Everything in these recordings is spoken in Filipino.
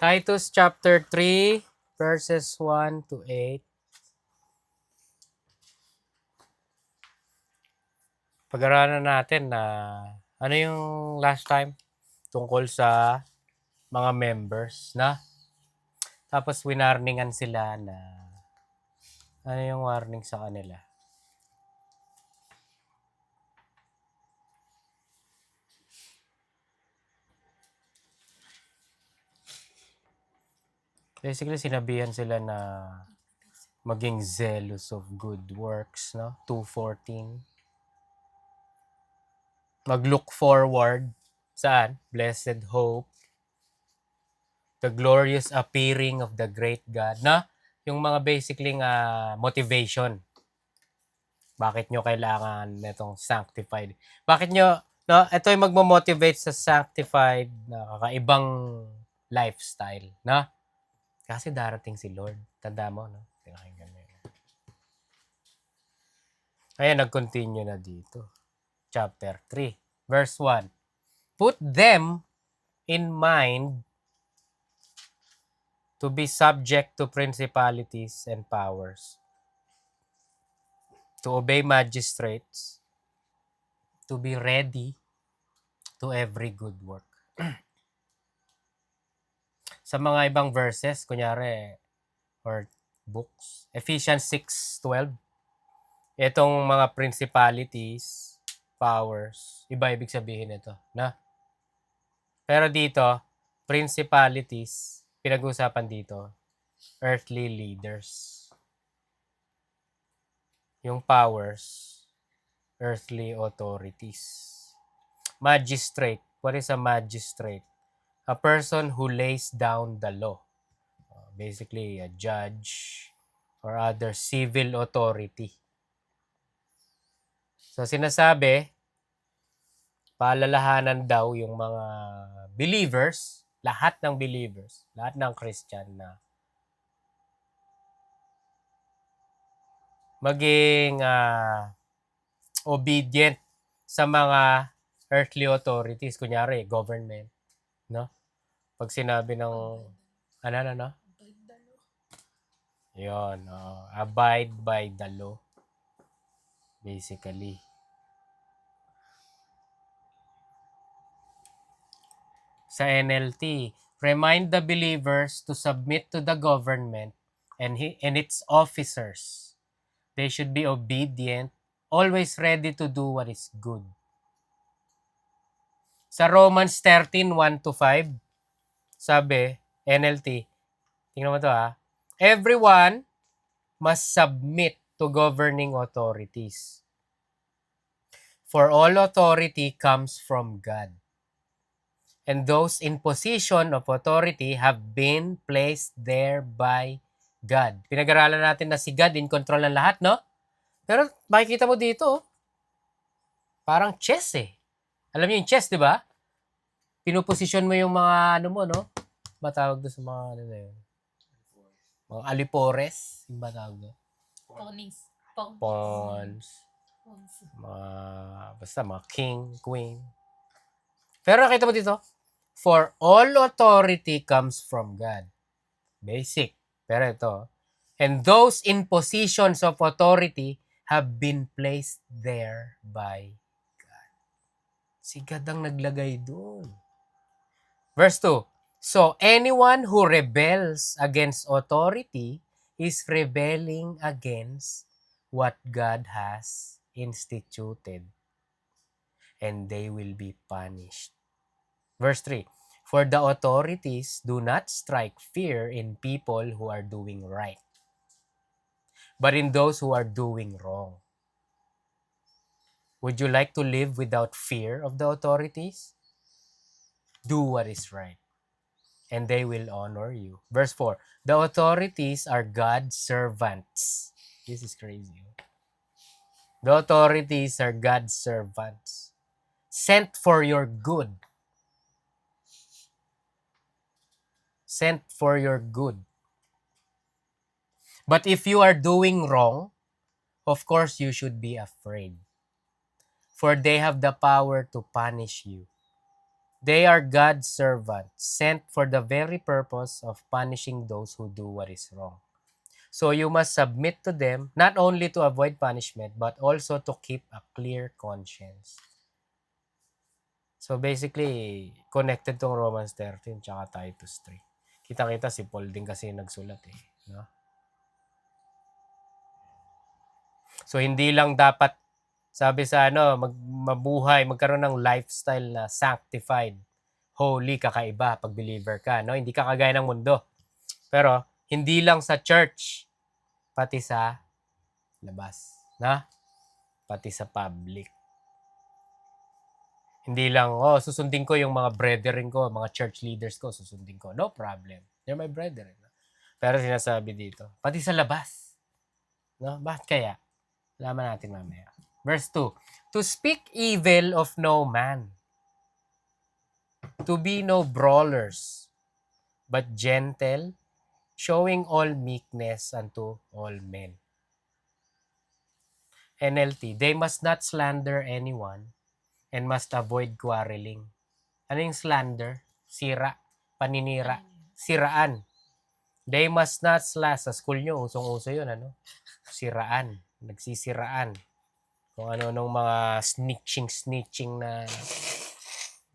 Titus chapter 3, verses 1 to 8. Pag-aralan natin na ano yung last time tungkol sa mga members na tapos winarningan sila na ano yung warning sa kanila. Basically, sinabihan sila na maging zealous of good works, no? 2:14. Mag-look forward saan? Blessed hope, the glorious appearing of the great God, na yung mga basically motivation. Bakit nyo kailangan netong sanctified? Bakit nyo, no, ito yung magmo-motivate sa sanctified na kakaibang lifestyle, na? Kasi darating si Lord. Tanda mo, no? Pinakinggan mo yun. Ayan, nag-continue na dito. Chapter 3, verse 1. Put them in mind to be subject to principalities and powers, to obey magistrates, to be ready to every good work. Sa mga ibang verses, kunyari, or books, Ephesians 6:12, itong mga principalities, powers, iba ibig sabihin ito, na? Pero dito, principalities, pinag-uusapan dito, earthly leaders. Yung powers, earthly authorities. Magistrate. What is a magistrate? A person who lays down the law. Basically, a judge or other civil authority. So, sinasabi, paalalahanan daw yung mga believers, lahat ng believers, lahat ng Christian na maging obedient sa mga earthly authorities, kunyari, government, no? Pag sinabi ng, ano? Yun, abide by the law, basically. Sa NLT, remind the believers to submit to the government and its officers. They should be obedient, always ready to do what is good. Sa Romans 13:1-5, sabi, NLT, tingnan mo to everyone must submit to governing authorities. For all authority comes from God. And those in position of authority have been placed there by God. Pinag-aralan natin na si God in control ng lahat, no? Pero makikita mo dito, parang chess eh. Alam niyo yung chess, di ba? Pinuposisyon mo yung mga ano mo, no? Matawag doon sa mga ano na yun. Mga alipores, yung matawag doon. Pawns. Basta mga king, queen. Pero nakita mo dito, for all authority comes from God. Basic. Pero ito, and those in positions of authority have been placed there by God. Si God ang naglagay doon. Verse 2, so anyone who rebels against authority is rebelling against what God has instituted, and they will be punished. Verse 3, for the authorities do not strike fear in people who are doing right, but in those who are doing wrong. Would you like to live without fear of the authorities? Do what is right, and they will honor you. Verse 4, the authorities are God's servants. This is crazy. The authorities are God's servants, sent for your good. Sent for your good. But if you are doing wrong, of course you should be afraid, for they have the power to punish you. They are God's servants, sent for the very purpose of punishing those who do what is wrong. So you must submit to them, not only to avoid punishment, but also to keep a clear conscience. So basically, connected tong Romans 13 tsaka Titus 3. Kita-kita si Paul din kasi nagsulat eh. No? So hindi lang dapat, sabi sa mabuhay, magkaroon ng lifestyle na sanctified, holy, kakaiba pag believer ka. No? Hindi ka kagaya ng mundo. Pero hindi lang sa church, pati sa labas. Na? Pati sa public. Hindi lang, susundin ko yung mga brethren ko, mga church leaders ko, susundin ko. No problem. They're my brethren. Pero sinasabi dito, pati sa labas. No? Bakit kaya? Laman natin mamaya. Verse 2. To speak evil of no man. To be no brawlers, but gentle, showing all meekness unto all men. NLT, they must not slander anyone and must avoid quarreling. Ano yung slander? Sira, paninira, siraan. They must not slash. Sa school nyo, usong-uso yun, Siraan, nagsisiraan. Kung ano-anong mga snitching na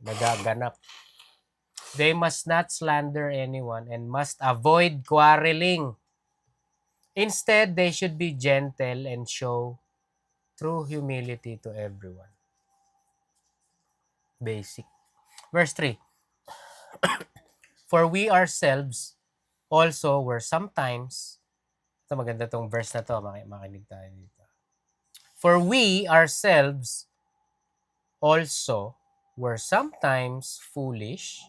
nagaganap. They must not slander anyone and must avoid quarreling. Instead, they should be gentle and show true humility to everyone. Basic. Verse 3. For we ourselves also were sometimes, ito maganda tong verse na to, makinig tayo dito. For we ourselves also were sometimes foolish,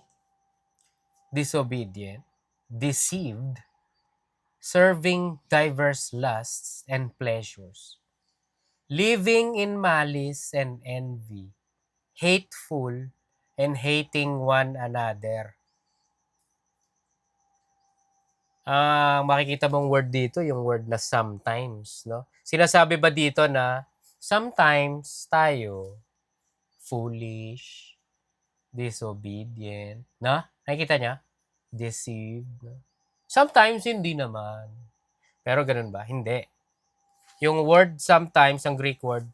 disobedient, deceived, serving diverse lusts and pleasures, living in malice and envy, hateful and hating one another. Makikita mong word dito, yung word na sometimes, no? Sinasabi ba dito na sometimes tayo foolish, disobedient, na? Nakikita niya? Deceived. No? Sometimes hindi naman. Pero ganun ba? Hindi. Yung word sometimes, ang Greek word,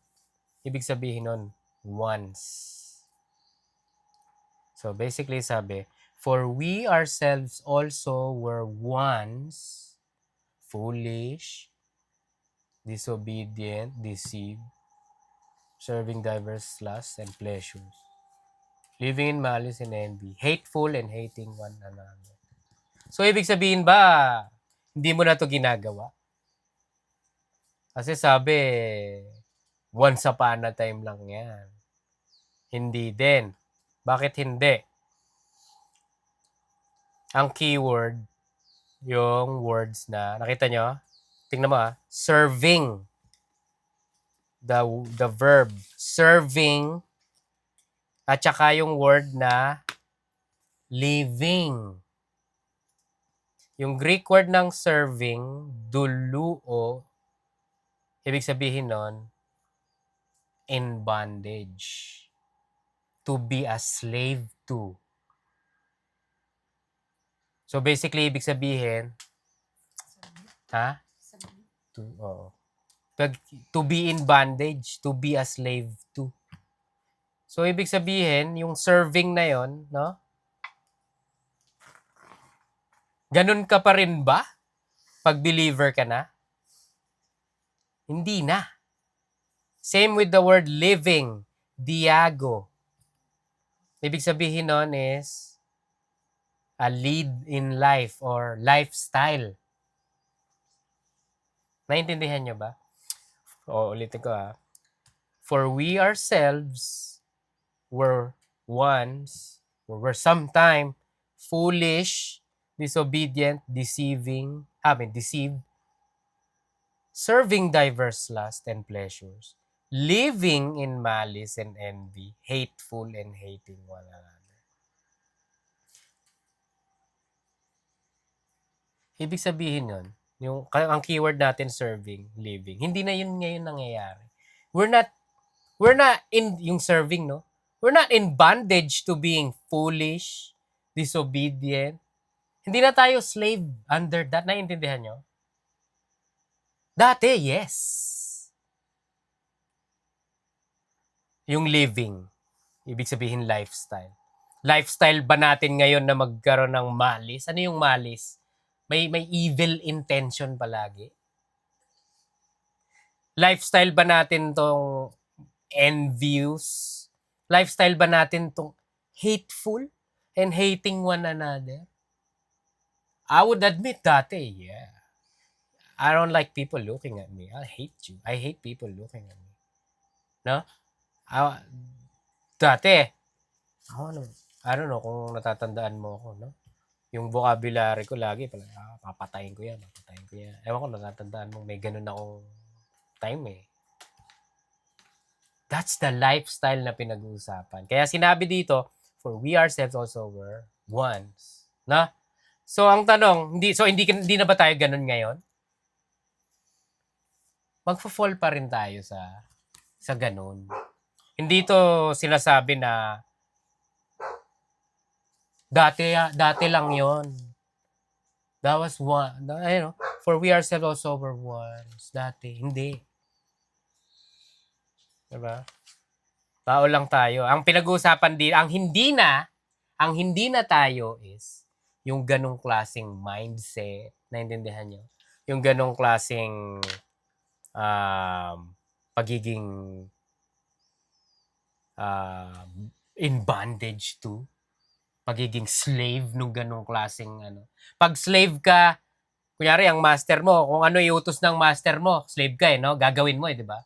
ibig sabihin nun, once. So basically sabi, for we ourselves also were once foolish, disobedient, deceived, serving diverse lusts and pleasures, living in malice and envy, hateful and hating one another. So ibig sabihin ba, hindi mo na to ginagawa? Kasi sabi, once upon a time lang yan. Hindi din. Bakit hindi? Ang keyword, yung words na, nakita nyo? Tingnan mo serving. The verb, serving, at saka yung word na living. Yung Greek word ng serving, duluo, ibig sabihin nun, in bondage. To be a slave to. So basically, ibig sabihin, to be in bondage, to be a slave to. So ibig sabihin, yung serving na yon, no? Ganun ka pa rin ba? Pag believer ka na? Hindi na. Same with the word living, diago. Ibig sabihin nun is a lead in life or lifestyle. Naintindihan nyo ba? Ulitin ko For we ourselves were once, or were sometime foolish, disobedient, deceived, serving diverse lusts and pleasures, living in malice and envy, hateful and hating one another. Ibig sabihin nun, ang keyword natin serving, living, hindi na yun ngayon nangyayari. We're not in yung serving, no? We're not in bondage to being foolish, disobedient. Hindi na tayo slave under that. Naiintindihan nyo? Dati, yes. Yung living. Ibig sabihin lifestyle. Lifestyle ba natin ngayon na magkaroon ng malice? Ano yung malice? May evil intention palagi. Lifestyle ba natin tong envious? Lifestyle ba natin tong hateful and hating one another? I would admit dati, yeah. I don't like people looking at me. I hate you. I hate people looking at me. No? Dati, I don't know kung natatandaan mo ako, no? Yung vocabulary ko lagi, papatayin ko yan, papatayin ko yan. Ewan ko, natatandaan mo, may ganun akong time eh. That's the lifestyle na pinag-uusapan. Kaya sinabi dito, for we ourselves also were once. Na? So, ang tanong, hindi na ba tayo ganun ngayon? Magfo-fall pa rin tayo sa ganun. Hindi to sinasabi na dati lang yon. That was one. For we ourselves also were once. Dati. Hindi. Diba? Tao lang tayo. Ang pinag-uusapan din, ang hindi na tayo is yung ganong klaseng mindset. Naintindihan nyo? Yung ganong klaseng pagiging in bondage to. Pagiging slave nung ganong klaseng ano. Pag slave ka, kunyari ang master mo, kung ano iutos ng master mo, slave ka no? Gagawin mo di ba?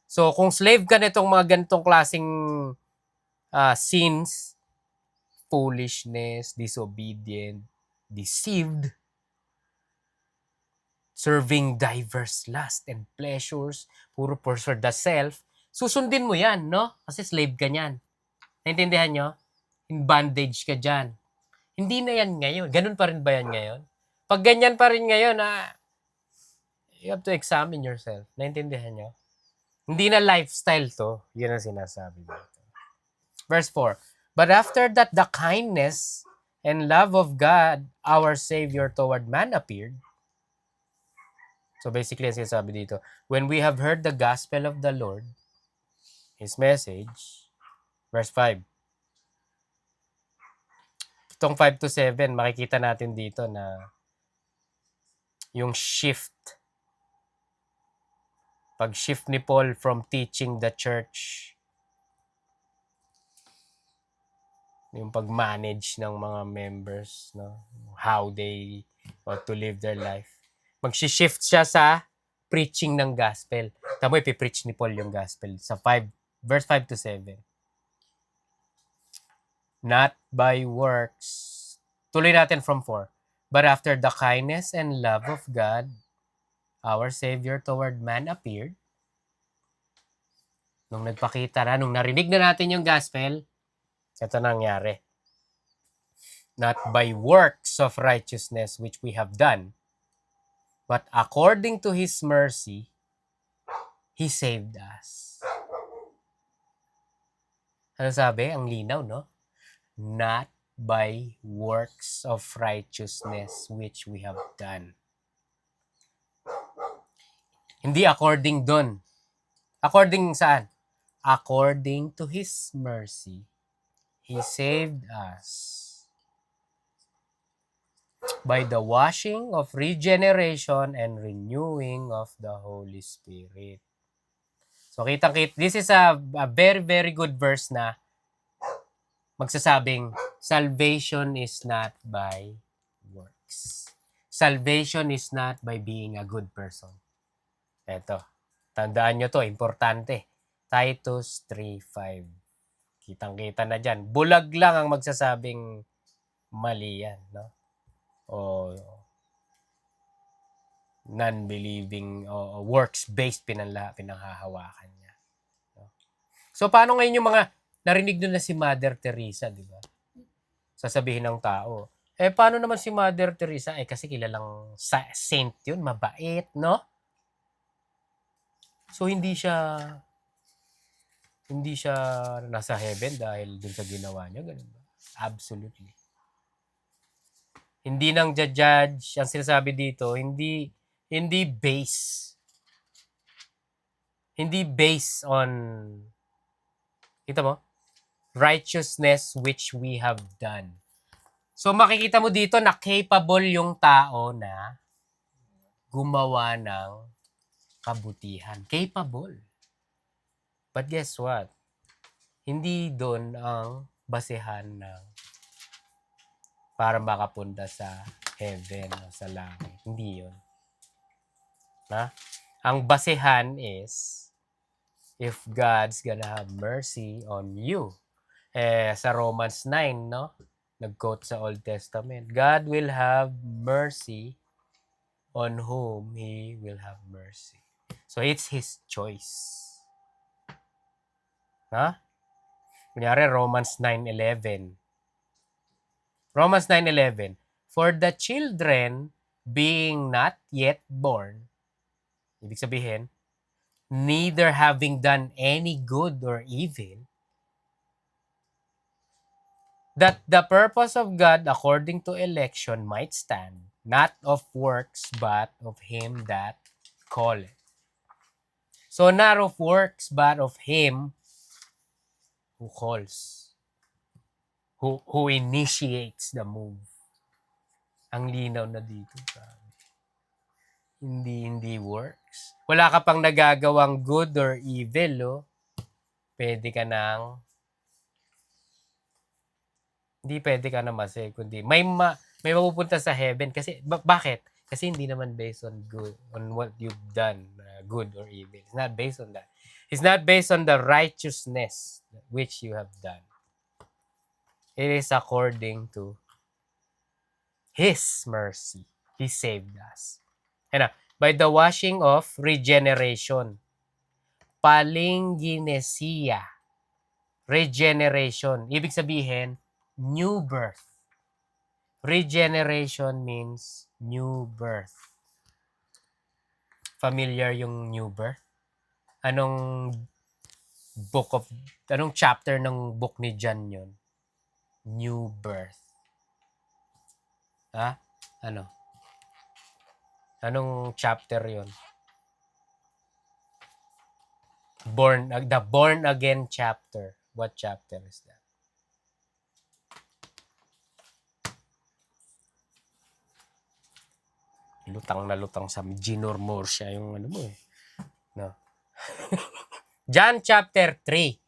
So, kung slave ka nitong mga ganitong klaseng sins, foolishness, disobedient, deceived, serving diverse lust and pleasures, puro for the self, susundin mo yan, no? Kasi slave ka niyan. Naintindihan nyo? In bondage ka dyan. Hindi na yan ngayon. Ganun pa rin ba yan ngayon? Pag ganyan pa rin ngayon, you have to examine yourself. Naintindihan nyo? Hindi na lifestyle to. Yun ang sinasabi dito. Verse 4. But after that, the kindness and love of God, our Savior toward man appeared. So basically, ang sinasabi dito, when we have heard the gospel of the Lord, His message, verse 5. Itong 5 to 7, makikita natin dito na yung shift. Pag-shift ni Paul from teaching the church, yung pag-manage ng mga members, no? How they ought to live their life. Mag-shift siya sa preaching ng gospel. Tama, ipipreach ni Paul yung gospel sa verse 5 to 7. Not by works. Tuloy natin from 4. But after the kindness and love of God, our Savior toward man appeared. Nung nagpakita na, nung narinig na natin yung gospel, ito nangyari. Not by works of righteousness which we have done, but according to His mercy, He saved us. Ano sabi? Ang linaw, no? Not by works of righteousness which we have done. Hindi according dun. According saan? According to His mercy, He saved us by the washing of regeneration and renewing of the Holy Spirit. So kitang-kita, this is a very, very good verse na magsasabing, salvation is not by works. Salvation is not by being a good person. Eto, tandaan nyo to, importante. Titus 3:5. Kitang-kita na dyan. Bulag lang ang magsasabing mali yan, no? O non-believing o works-based pinanghahawakan niya. No? So, paano ngayon yung mga narinig doon na si Mother Teresa, di ba? Sasabihin ng tao, paano naman si Mother Teresa? Kasi kilalang saint yun, mabait, no? So, hindi siya Hindi siya nasa heaven dahil dun sa ginawa niya, ganun ba? Absolutely. Hindi nang judge ang sinasabi dito, hindi base. Hindi based on, kita mo, righteousness which we have done. So makikita mo dito na capable yung tao na gumawa ng kabutihan. Capable. But guess what? Hindi doon ang basehan ng para makapunta sa heaven o sa langit. Hindi yun. Ha? Ang basehan is if God's gonna have mercy on you. Sa Romans 9, no? Nag-quote sa Old Testament. God will have mercy on whom He will have mercy. So, it's His choice. Ha? Kunyari, Romans 9:11. Romans 9:11. For the children being not yet born, ibig sabihin, neither having done any good or evil, that the purpose of God according to election might stand, not of works, but of him that calleth. So not of works, but of him who calls, who initiates the move. Ang linaw na dito. Hindi works. Wala ka pang nagagawang good or evil, oh. Pwede ka nang hindi pwede ka na masay, kundi may mapupunta sa heaven kasi bakit? Kasi hindi naman based on good, on what you've done, good or evil. It's not based on that. It's not based on the righteousness which you have done. It is according to His mercy. He saved us. And by the washing of regeneration. Palingenesia. Regeneration. Ibig sabihin, new birth. Regeneration means new birth. Familiar yung new birth? Anong chapter ng book ni John yun? New birth. Ha? Ano? Anong chapter yun? The born again chapter. What chapter is that? Lutang na lutang sa ginormor siya yung ano mo eh. No. John chapter 3.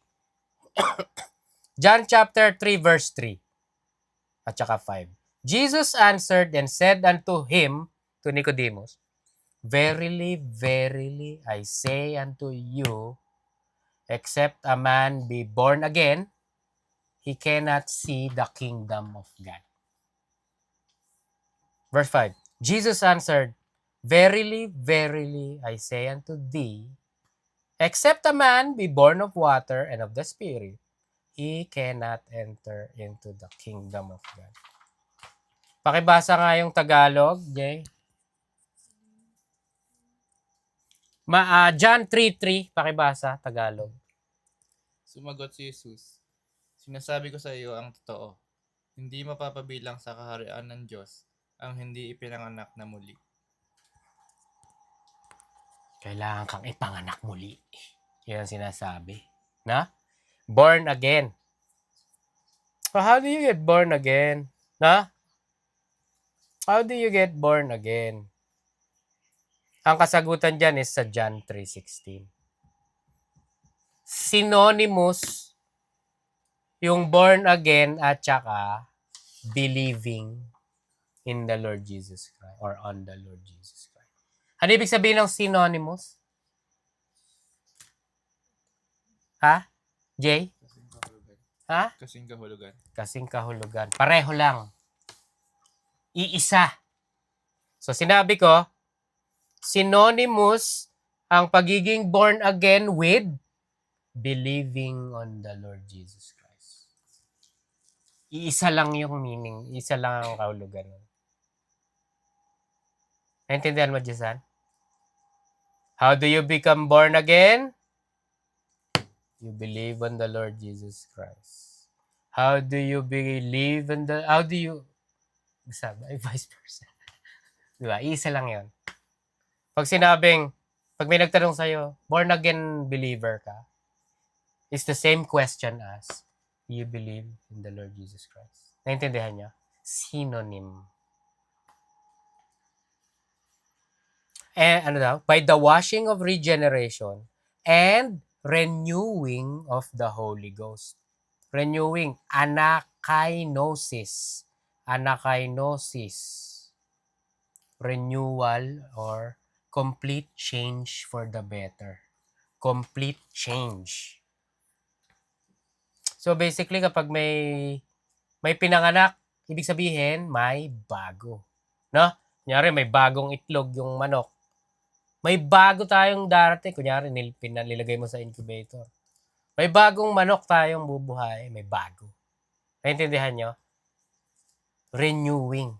John chapter 3 verse 3 at saka 5. Jesus answered and said unto him, to Nicodemus, Verily, verily, I say unto you, except a man be born again, he cannot see the kingdom of God. Verse 5. Jesus answered, Verily, verily, I say unto thee, except a man be born of water and of the Spirit, he cannot enter into the kingdom of God. Pakibasa nga yung Tagalog, Jay. John 3:3, pakibasa, Tagalog. Sumagot si Jesus, sinasabi ko sa iyo ang totoo, hindi mapapabilang sa kaharian ng Diyos ang hindi ipinanganak na muli. Kailangan kang ipanganak muli. Yan ang sinasabi. Na? Born again. So how do you get born again? Na? How do you get born again? Ang kasagutan dyan is sa John 3:16. Synonymous yung born again at saka believing in the Lord Jesus Christ or on the Lord Jesus Christ. Ano ibig sabihin ng synonymous? Ha? Jay? Kasing kahulugan. Ha? Kasing kahulugan. Kasing kahulugan. Pareho lang. Iisa. So sinabi ko, synonymous ang pagiging born again with believing on the Lord Jesus Christ. Iisa lang yung meaning. Isa lang ang kahulugan. Naintindihan mo, Jason? How do you become born again? You believe on the Lord Jesus Christ. How do you believe in the... How do you... Sabi, ay, vice versa. Diba? Isa lang yon. Pag sinabing, pag may nagtanong sa'yo, born again believer ka, it's the same question as, do you believe in the Lord Jesus Christ? Naintindihan niyo? Synonym. Ano daw? By the washing of regeneration and renewing of the Holy Ghost. Renewing, anakainosis. Anakainosis. Renewal or complete change for the better. Complete change. So basically, kapag may pinanganak, ibig sabihin, may bago. No? Kunyari, may bagong itlog yung manok. May bago tayong darating. Kunyari, pinalilagay mo sa incubator. May bagong manok tayong bubuhay. May bago. Naintindihan nyo? Renewing.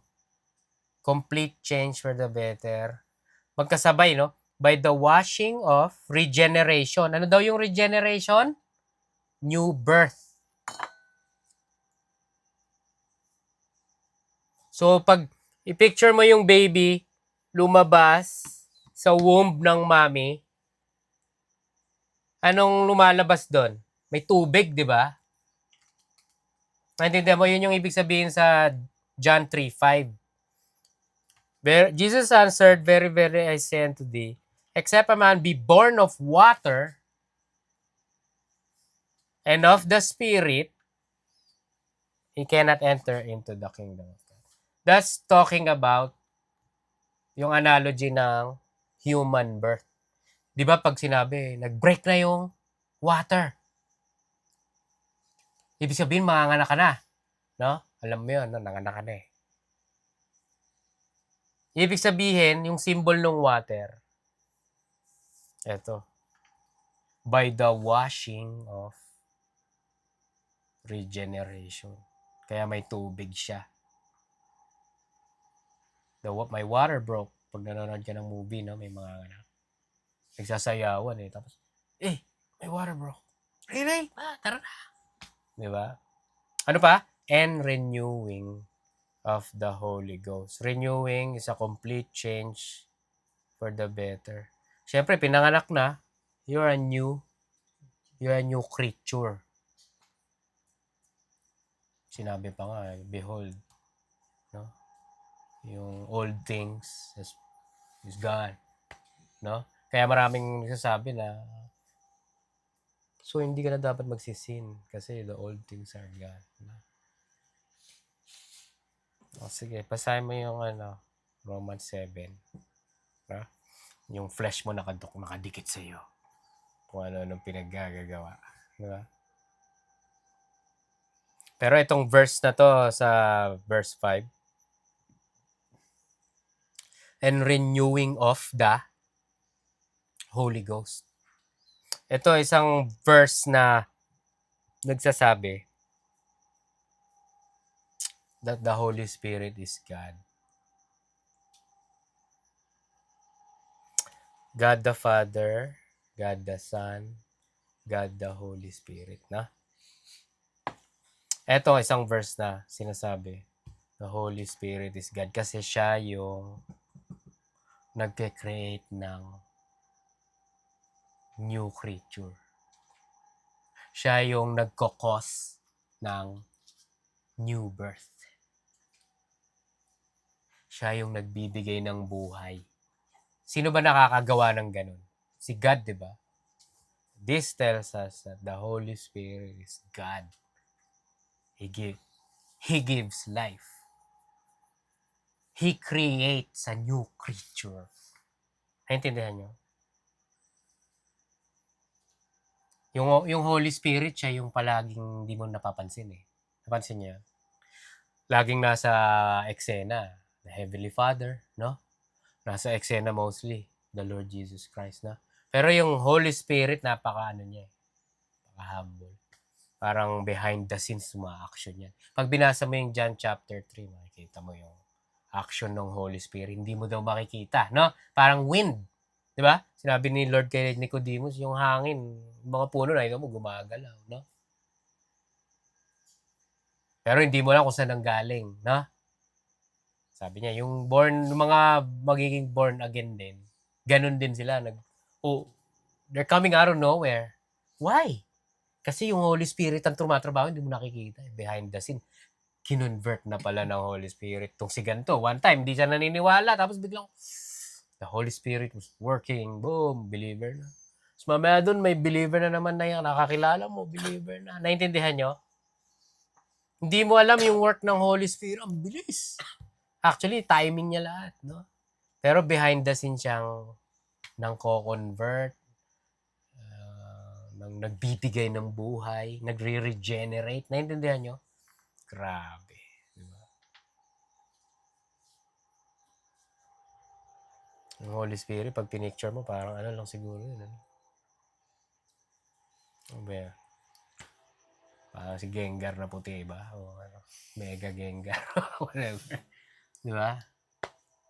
Complete change for the better. Magkasabay, no? By the washing of regeneration. Ano daw yung regeneration? New birth. So, pag i-picture mo yung baby, lumabas sa womb ng mommy, anong lumalabas doon? May tubig, di ba? Naintindihan mo, yun yung ibig sabihin sa John 3:5. Jesus answered, very, very, I say unto thee, except a man be born of water and of the Spirit, he cannot enter into the kingdom of God. That's talking about yung analogy ng human birth. Di ba pag sinabi, nag-break na yung water. Ibig sabihin, manganganak ka na. No? Alam mo yun, no? Nanganak ka na eh. Ibig sabihin, yung symbol ng water, eto, by the washing of regeneration. Kaya may tubig siya. My water broke. Pag nanonood ka ng movie, no, may mga nagsasayawan eh. Tapos, my water broke. Really? Tara na. Di ba? Ano pa? And renewing of the Holy Ghost. Renewing is a complete change for the better. Siyempre, pinanganak na, you're a new creature. Sinabi pa nga, behold, no? Yung old things is gone, no? Kaya maraming nagsasabi na, so hindi ka na dapat magsisin kasi the old things are gone. No? O sige, basahin mo yung Romans 7. No? Yung flesh mo nakadikit sa iyo. Kung ano-anong pinaggagawa. Diba? Pero itong verse na to sa verse 5, and renewing of the Holy Ghost. Ito isang verse na nagsasabi that the Holy Spirit is God. God the Father, God the Son, God the Holy Spirit. Na? Ito isang verse na sinasabi, the Holy Spirit is God. Kasi siya yung nagke-create ng new creature. Siya yung nagkokos ng new birth. Siya yung nagbibigay ng buhay. Sino ba nakakagawa ng ganun? Si God, di ba? This tells us that the Holy Spirit is God. He gives life. He creates a new creature. Naintindihan nyo? Yung Holy Spirit, siya yung palaging hindi mo napapansin eh. Napansin niya? Laging nasa eksena. The Heavenly Father, no? Nasa eksena mostly, the Lord Jesus Christ, na. Pero yung Holy Spirit, napaka-humble. Parang behind the scenes, action yan. Pag binasa mo yung John chapter 3, makikita mo yung action ng Holy Spirit. Hindi mo daw makikita, no? Parang wind. Di ba? Sinabi ni Lord kay Nicodemus, yung hangin, yung mga puno, nakita mo, gumagalaw, no? Pero hindi mo alam kung saan nanggaling, no? Sabi niya, yung mga magiging born again din, ganun din sila. They're coming out of nowhere. Why? Kasi yung Holy Spirit ang tumatrabaho, hindi mo nakikita. Behind the scene, kinonvert na pala ng Holy Spirit. Itong si ganito, one time, hindi siya naniniwala. Tapos biglang, the Holy Spirit was working. Boom, believer na. Tapos mamaya doon, may believer na naman na yan. Nakakilala mo, believer na. Naintindihan nyo? Hindi mo alam yung work ng Holy Spirit. Ang bilis. Actually, timing niya lahat, no? Pero behind the scene siyang nang co-convert, nang nagbibigay ng buhay, nagre-regenerate. Naintindihan nyo? Grabe. Diba? Yung Holy Spirit, pag pinicture mo, parang ano lang siguro yun. Ano? Ano ba yan? Parang si Gengar na puti ba? O ano? Mega Gengar. Whatever. Diba?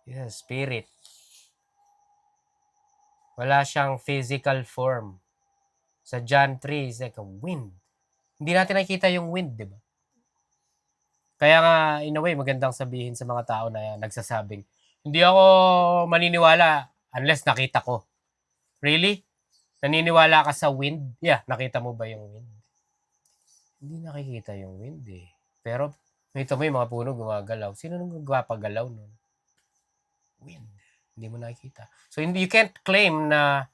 Yeah, spirit. Wala siyang physical form. Sa John 3, is like a wind. Hindi natin nakikita yung wind, di ba? Kaya nga, in a way, magandang sabihin sa mga tao na nagsasabing, hindi ako maniniwala unless nakita ko. Really? Naniniwala ka sa wind? Yeah, nakita mo ba yung wind? Hindi nakikita yung wind eh. Pero, nakita mo yung mga puno gumagalaw. Sino nang gumapagalaw nun? Wind. Hindi mo nakikita. So, you can't claim na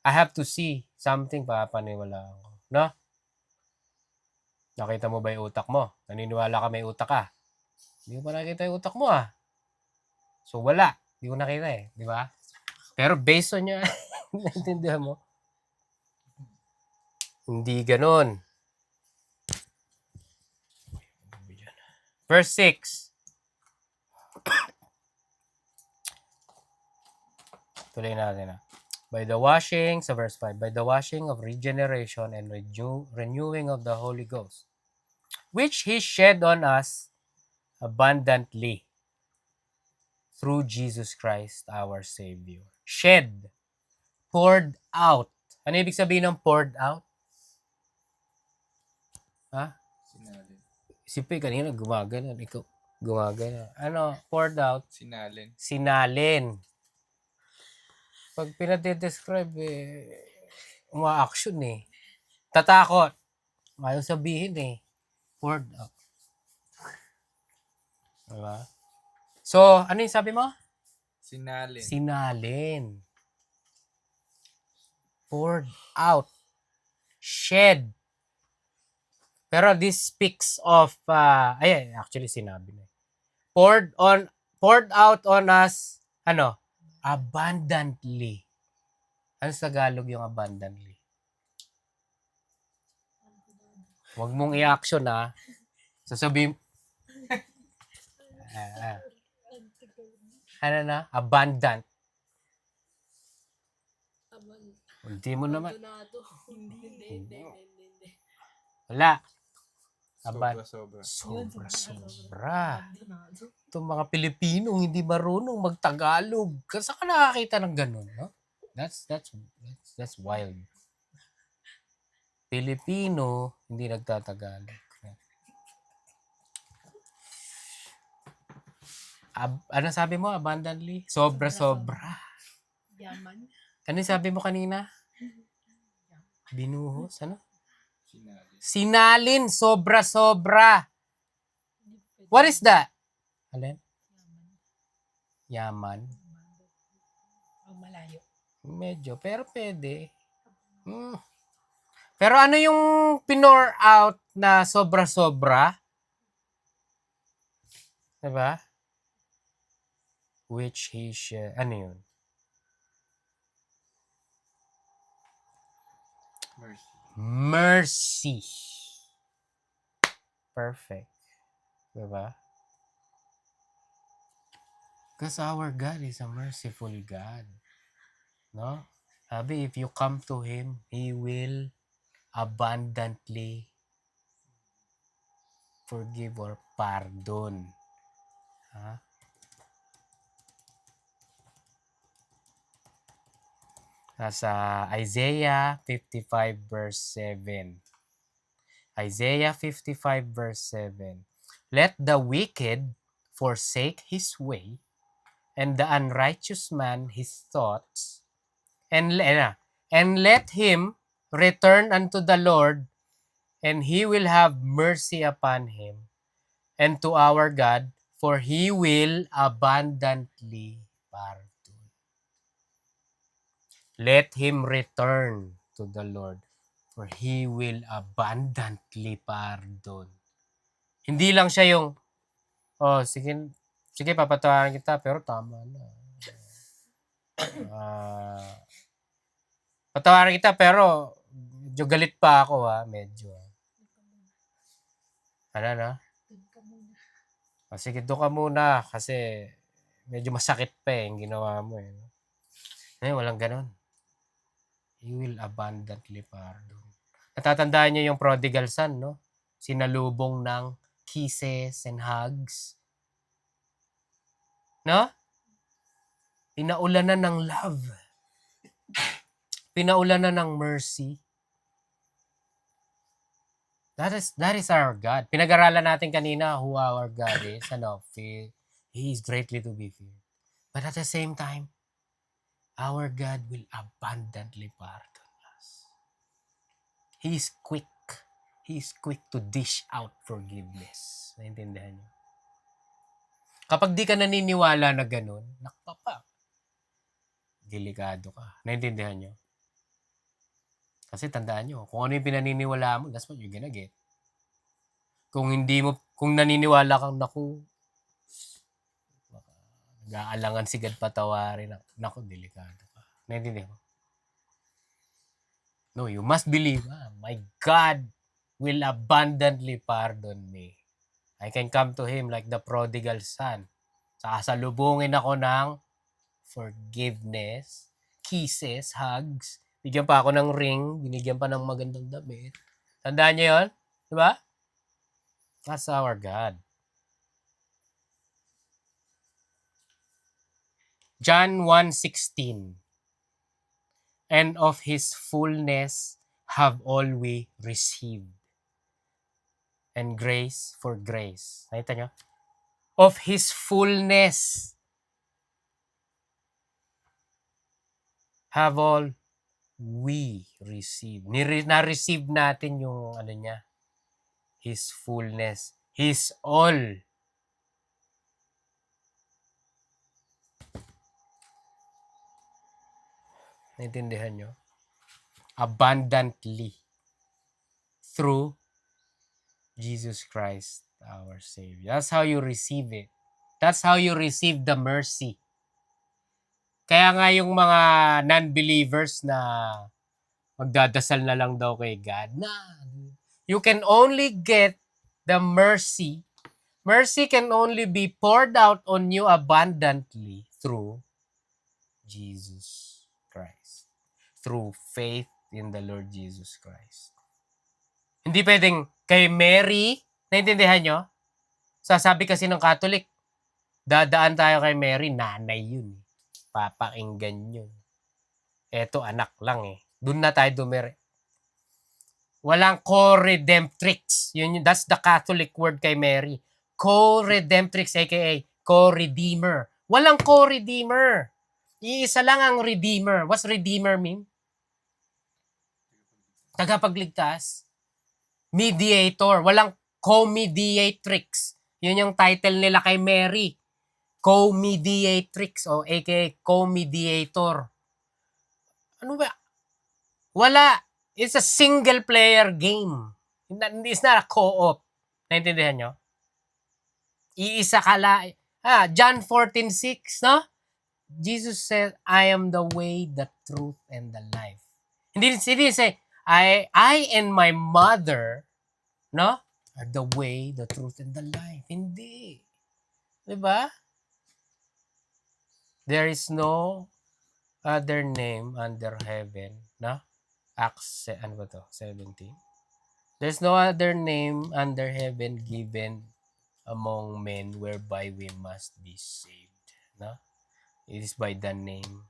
I have to see something para paniwalaan ko. No? Nakita mo ba yung utak mo? Naniniwala ka may utak ka? Hindi mo pa nakita yung utak mo ah. So, wala. Hindi ko nakita eh. Di ba? Pero based on your... Naintindihan mo? Hindi ganon. Verse 6. Tuloy natin ah. By the washing, sa verse 5, by the washing of regeneration and renewing of the Holy Ghost, which He shed on us abundantly through Jesus Christ our Savior. Shed. Poured out. Ano ibig sabihin ng poured out? Ha? Sinalin. Si Pi kanina gumagana. Ikaw gumagana. Ano? Poured out. Sinalin. Sinalin. Pag pinade-describe uma-action eh. Tatakot. Ayaw sabihin eh. Poured out. Diba? So, ano yung sabi mo? Sinalin. Sinalin. Poured out. Shed. Pero this speaks of, actually sinabi na. Poured out on us, ano? Abundantly. Ano sa Tagalog yung abundantly? Huwag mong i-action ha. Sasabihin, ano na? Abundant. Hindi mo naman. Hindi. Wala. Sobra-sobra. Sobra-sobra. Itong mga Pilipino hindi marunong mag-Tagalog. Kasi ka nakakita ng ganun, no? That's wild. Pilipino hindi nagtatagalog. Ano sabi mo? Abundantly? Sobra-sobra. Yaman. Ano sabi mo kanina? Binuhos? Ano? Sinalin. Sinalin. Sobra-sobra. What is that? Alin? Yaman. Ang malayo. Medyo. Pero pwede. Pero ano yung pinore out na sobra-sobra? Diba? Which He shed. Ano yun? Mercy. Mercy. Perfect. Diba? Because our God is a merciful God. No? Sabi, if you come to Him, He will abundantly forgive or pardon. Ha? Nasa Isaiah 55 verse 7. Isaiah 55 verse 7. Let the wicked forsake his way, and the unrighteous man his thoughts, and let him return unto the Lord, and he will have mercy upon him, and to our God, for he will abundantly pardon. Let him return to the Lord, for he will abundantly pardon. Hindi lang siya yung, oh, sige, papatawarin kita, pero tama na. Patawarin kita, pero medyo galit pa ako, ha, medyo. Ano, no? Doon ka muna. Sige, doon ka muna, kasi medyo masakit pa yung ginawa mo, eh. Walang ganon. He will abundantly pardon. Natatandaan niyo yung prodigal son, no? Sinalubong ng kisses and hugs. No? Pinaulanan ng love. Pinaulanan ng mercy. That is our God. Pinag-aralan natin kanina who our God is. He is greatly to be feared. But at the same time, our God will abundantly pardon us. He is quick. He is quick to dish out forgiveness. Naintindihan niyo? Kapag di ka naniniwala na ganun, nakpapa. Delikado ka. Naintindihan niyo? Kasi tandaan niyo, kung ano yung pinaniniwala mo, that's what you're gonna get. Kung naniniwala kang, naku, nag-aalangan si God patawarin. Naku, delikado ka. Naintindihan mo? No, you must believe, my God will abundantly pardon me. I can come to Him like the prodigal son. Sasalubungin ako ng forgiveness, kisses, hugs. Bigyan pa ako ng ring, binigyan pa ng magandang damit. Tandaan niyo yun? Diba? That's our God. John 1:16. And of His fullness have all we received. And grace for grace. Nakita nyo? Of His fullness have all we received. Na-receive natin yung ano niya. His fullness. His all. Naintindihan nyo? Abundantly. Through Jesus Christ, our Savior. That's how you receive it. That's how you receive the mercy. Kaya nga yung mga non-believers na magdadasal na lang daw kay God, you can only get the mercy. Mercy can only be poured out on you abundantly through Jesus Christ. Through faith in the Lord Jesus Christ. Hindi pwedeng kay Mary, naintindihan nyo? Sasabi kasi ng Catholic, dadaan tayo kay Mary, nanay yun. Papakinggan yun. Eto, anak lang eh. Doon na tayo dumire. Walang co-redemptrix. That's the Catholic word kay Mary. Co-redemptrix, aka co-redeemer. Walang co-redeemer. Iisa lang ang redeemer. What's redeemer mean? Tagapagligtas. Mediator. Walang co-mediatrix. Yun yung title nila kay Mary. Co-mediatrix o aka co-mediator. Ano ba? Wala. It's a single player game. It's not a co-op. Naintindihan nyo? Iisa ka lang. John 14:6, no? Jesus said, I am the way, the truth, and the life. Hindi say, I and my mother, no, are the way, the truth, and the life. Hindi. Diba? There is no other name under heaven, no? Acts, ano ba to? 17. There's no other name under heaven given among men whereby we must be saved, no? It is by the name,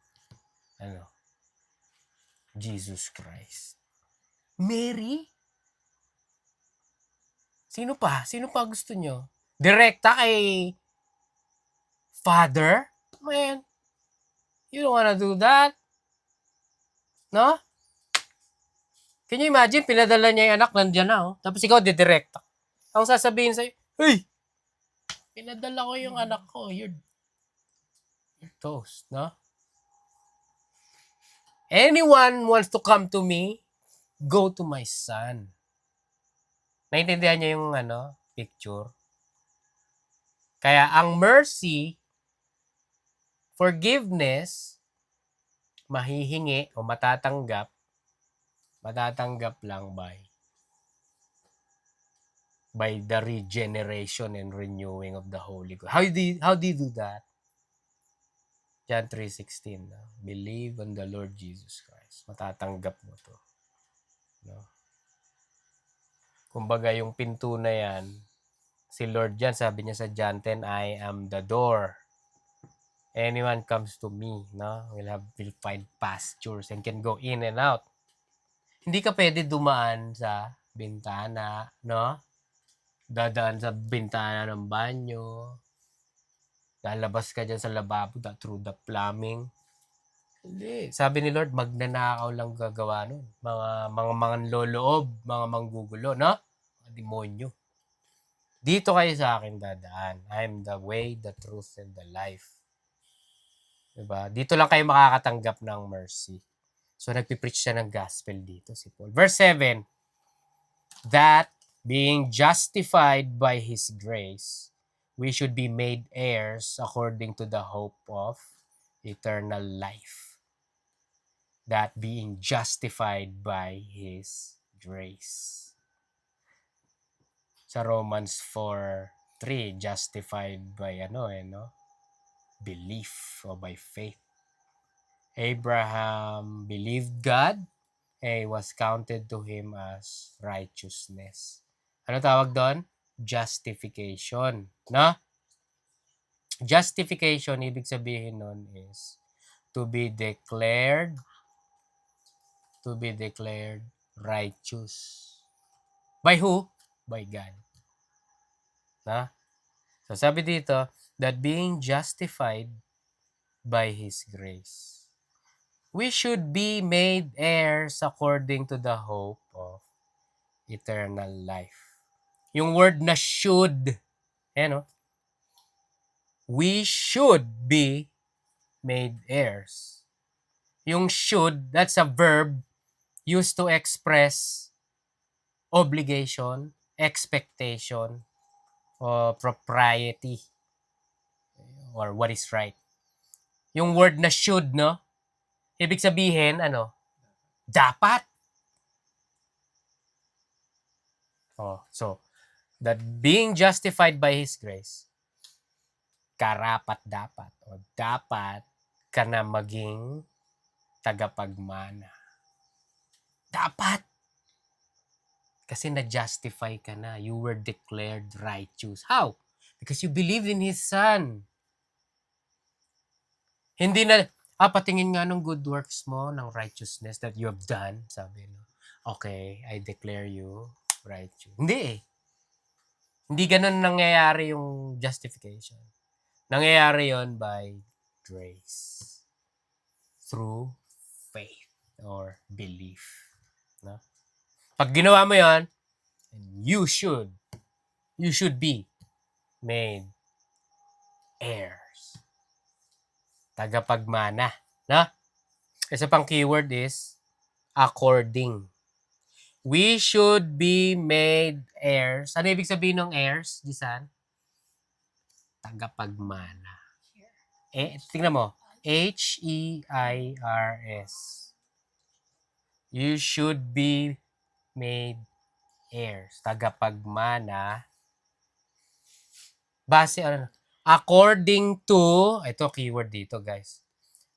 Jesus Christ. Mary? Sino pa? Sino pa gusto nyo? Direkta kay Father? Man, you don't wanna do that. No? Can you imagine, pinadala niya yung anak, nandiyan na, oh. Tapos ikaw, didirekta. Ang sasabihin sa'yo, hey, pinadala ko yung anak ko. You're toast, no? Anyone wants to come to me, go to my son. Naintindihan niya yung picture? Kaya ang mercy, forgiveness, mahihingi o matatanggap lang by the regeneration and renewing of the Holy Ghost. How do you do that? John 3:16. Believe on the Lord Jesus Christ. Matatanggap mo to. No? Kumbaga yung pinto na yan, si Lord yan, sabi niya sa John 10, I am the door. Anyone comes to me, no, will find pastures and can go in and out. Hindi ka pwede dumaan sa bintana, no? Dadaan sa bintana ng banyo. Lalabas ka dyan sa lababo through the plumbing. Hindi. Sabi ni Lord, magnanakaw lang gagawa nun. Mga loloob, mga manggugulo, no? Mga demonyo. Dito kayo sa akin dadaan. I'm the way, the truth, and the life. Diba? Dito lang kayo makakatanggap ng mercy. So, nagpipreach siya ng gospel dito si Paul. Verse 7, that being justified by His grace, we should be made heirs according to the hope of eternal life. That being justified by His grace. Sa Romans 4:3, justified by belief or by faith. Abraham believed God, and was counted to him as righteousness. Ano tawag doon? Justification. No? Justification, ibig sabihin nun is to be declared righteous. By who? By God. No? So sabi dito, that being justified by His grace, we should be made heirs according to the hope of eternal life. Yung word na should, we should be made heirs. Yung should, that's a verb used to express obligation, expectation, or propriety, or what is right. Yung word na should, no? Ibig sabihin, dapat. So, that being justified by His grace, karapat-dapat o dapat ka na maging tagapagmana. Dapat. Kasi na-justify ka na. You were declared righteous. How? Because you believed in His Son. Hindi na, patingin nga ng good works mo, ng righteousness that you have done. Sabi, okay, I declare you righteous. Hindi eh. Hindi ganun nangyayari yung justification. Nangyayari yon by grace. Through faith or belief. No? Pag ginawa mo yon, you should be made heirs. Tagapagmana. No? Isa pang keyword is according. We should be made heirs. Ano ibig sabihin ng heirs, Jisan? Tagapagmana. Tingnan mo. H-E-I-R-S. You should be made heirs. Tagapagmana. Base, according to, ito keyword dito guys.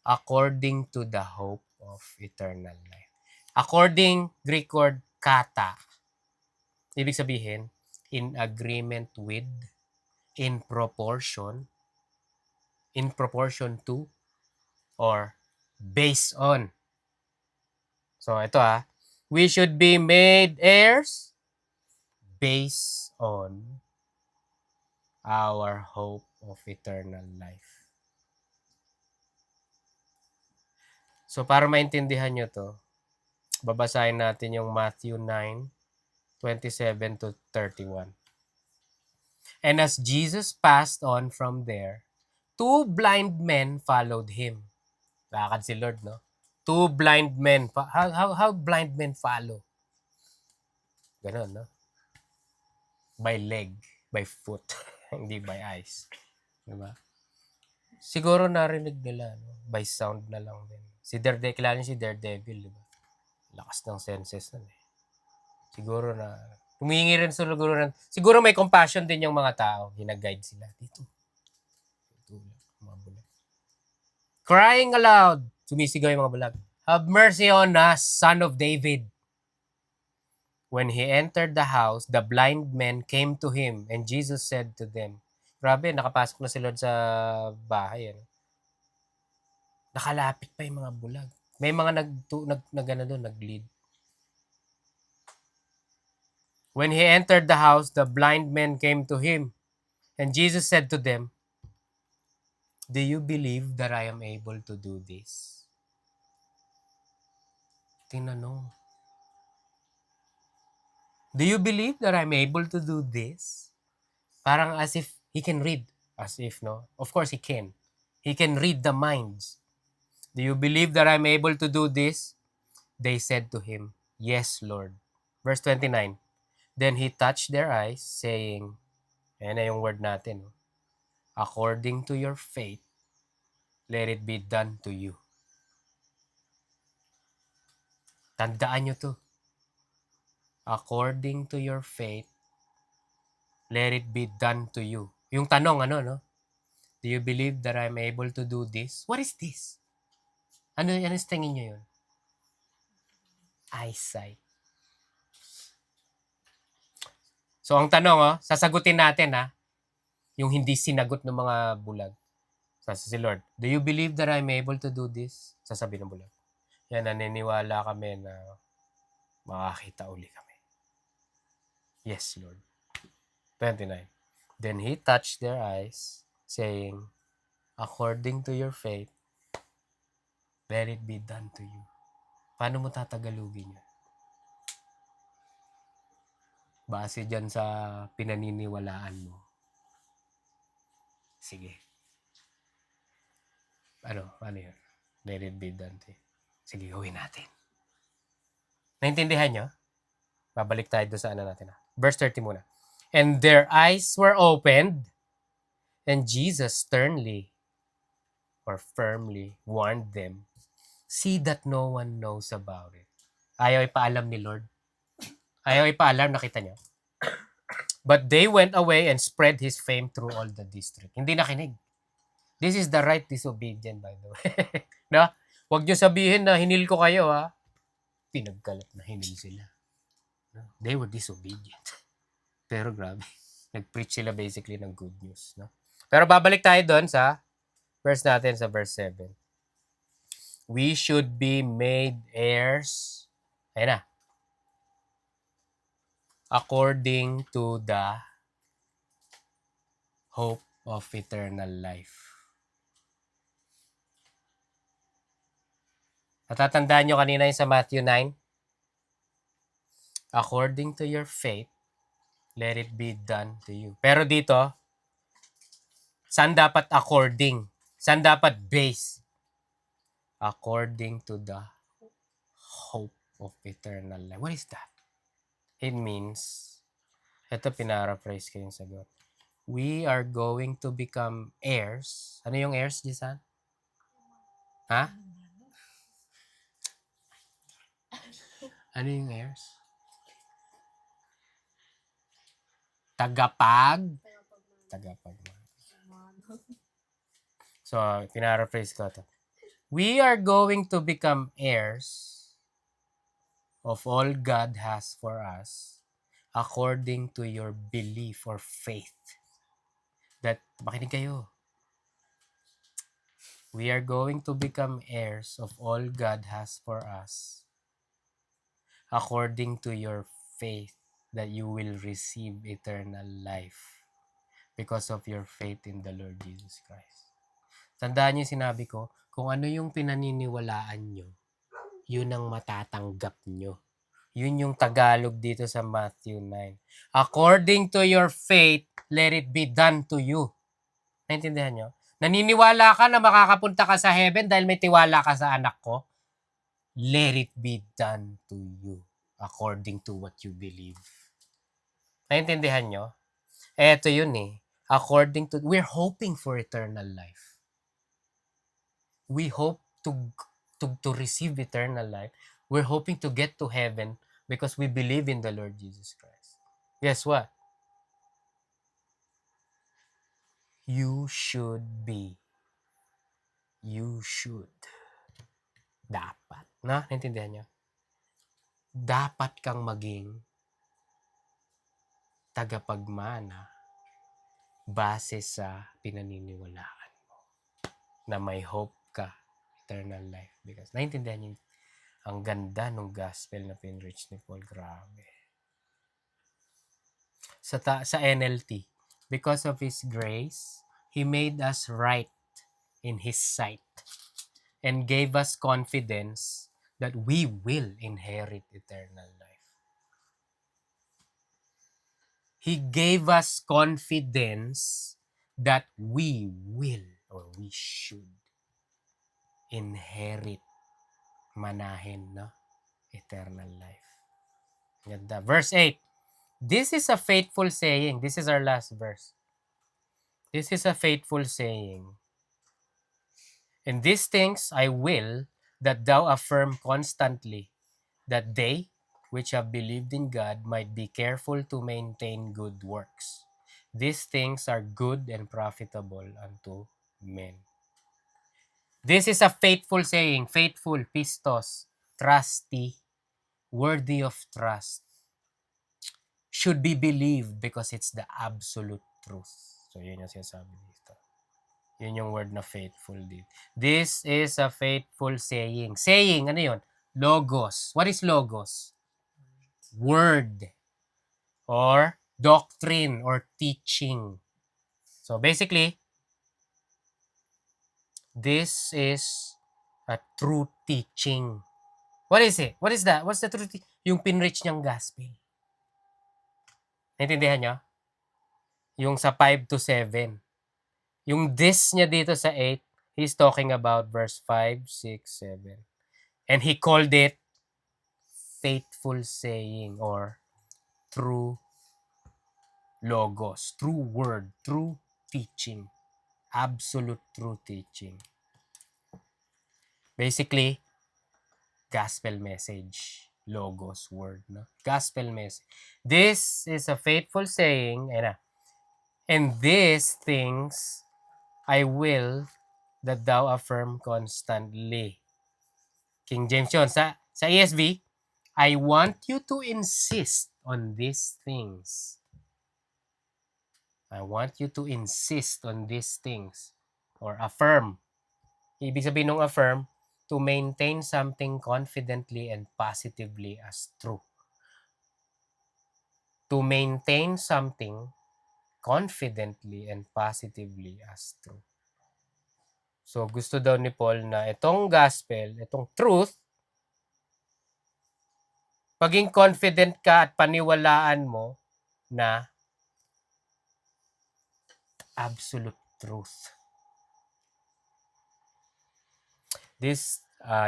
According to the hope of eternal life. According, Greek word, kata. Ibig sabihin, in agreement with, in proportion to, or based on. So, ito we should be made heirs based on our hope of eternal life. So, para maintindihan nyo to, babasahin natin yung Matthew 9:27 to 31. And as Jesus passed on from there, two blind men followed him. Lakad si Lord, no? Two blind men. How blind men follow? Ganon, no? By leg, by foot, hindi by eyes. Diba? Siguro narinig nila, no? By sound na lang din. Kilala niyo si Daredevil, diba? Lakas ng senses nun eh. Siguro na, humingi rin siguro may compassion din yung mga tao. Hinaguide sila. Dito. Mga bulag. Crying aloud. Sumisigaw yung mga bulag. Have mercy on us, son of David. When he entered the house, the blind men came to him, and Jesus said to them, grabe, nakapasok na si Lord sa bahay. Ano? Nakalapit pa yung mga bulag. May mga nag-lead. When he entered the house, the blind men came to him, and Jesus said to them, do you believe that I am able to do this? Tinanong. Do you believe that I'm able to do this? Parang as if he can read. As if, no? Of course he can. He can read the minds. Do you believe that I'm able to do this? They said to him, yes, Lord. Verse 29. Then he touched their eyes, saying, ayan na yung word natin, no? According to your faith, let it be done to you. Tandaan nyo to. According to your faith, let it be done to you. Yung tanong, no? Do you believe that I'm able to do this? What is this? Ano tingin nyo yun? Eyesight. So, ang tanong, sasagutin natin, yung hindi sinagot ng mga bulag. Si Lord, do you believe that I'm able to do this? Sasabi ng bulag. Yan, naniniwala kami na makakita uli kami. Yes, Lord. 29. Then he touched their eyes, saying, according to your faith, let it be done to you. Paano mo tatagalugin yan? Base dyan sa pinaniniwalaan mo. Sige. Ano yun? Let it be done to you. Sige, gawin natin. Naintindihan nyo? Babalik tayo doon sa natin. Verse 30 muna. And their eyes were opened, and Jesus sternly or firmly warned them, see that no one knows about it. Ayaw ipaalam ni Lord. Ayaw ipaalam, nakita niyo. But they went away and spread his fame through all the district. Hindi nakinig. This is the right disobedient, by the way. No? Huwag niyo sabihin na hinil ko kayo, Pinagkalat na hinil sila. No? They were disobedient. Pero grabe. Nag-preach sila basically ng good news. No? Pero babalik tayo doon sa verse natin, sa verse 7. We should be made heirs. Ayun na. According to the hope of eternal life. Natatandaan nyo kanina yung sa Matthew 9? According to your faith, let it be done to you. Pero dito, saan dapat according? Saan dapat base? According to the hope of eternal life. What is that? It means, ito pinaraphrase ko yung sagot. We are going to become heirs. Ano yung heirs, Jisan? Ha? Ano yung heirs? Tagapag. So, pinaraphrase ko ito. We are going to become heirs of all God has for us according to your belief or faith. That, makinig kayo. We are going to become heirs of all God has for us according to your faith, that you will receive eternal life because of your faith in the Lord Jesus Christ. Tandaan niyo yung sinabi ko, kung ano yung pinaniniwalaan nyo, yun ang matatanggap nyo. Yun yung Tagalog dito sa Matthew 9. According to your faith, let it be done to you. Naintindihan nyo? Naniniwala ka na makakapunta ka sa heaven dahil may tiwala ka sa anak ko? Let it be done to you according to what you believe. Naintindihan nyo? Eto yun eh. According to, we're hoping for eternal life. We hope to receive eternal life. We're hoping to get to heaven because we believe in the Lord Jesus Christ. Guess what? You should be. You should. Dapat. Na? Naintindihan nyo? Dapat kang maging tagapagmana base sa pinaniniwalaan mo na may hope ka, eternal life. Because naintindihan niyo ang ganda ng gospel na pinreach ni Paul. Grabe. Sa NLT, because of His grace, He made us right in His sight and gave us confidence that we will inherit eternal life. He gave us confidence that we will or we should inherit, manahin, no? Eternal life. Ganda. Verse 8. This is a faithful saying. This is our last verse. This is a faithful saying. In these things I will that thou affirm constantly, that they which have believed in God might be careful to maintain good works. These things are good and profitable unto men. This is a faithful saying. Faithful, pistos, trusty, worthy of trust. Should be believed because it's the absolute truth. So, yun yung sinasabi dito. Yun yung word na faithful dito. This is a faithful saying. Saying, ano yun? Logos. What is logos? Word. Or doctrine or teaching. So, basically, this is a true teaching. What is it? What is that? What's the true teaching? Yung pinreach niyang gospel. Naintindihan niyo? Yung sa 5 to 7. Yung this niya dito sa 8, he's talking about verse 5, 6, 7. And he called it faithful saying or true logos, true word, true teaching, absolute true teaching. Basically, gospel message, logos, word, no? Gospel message. This is a faithful saying, and these things I will that thou affirm constantly. King James yun. Sa ESV, I want you to insist on these things. I want you to insist on these things. Or affirm. Ibig sabihin ng affirm, to maintain something confidently and positively as true. To maintain something confidently and positively as true. So, gusto daw ni Paul na itong gospel, itong truth, maging confident ka at paniwalaan mo na absolute truth. This,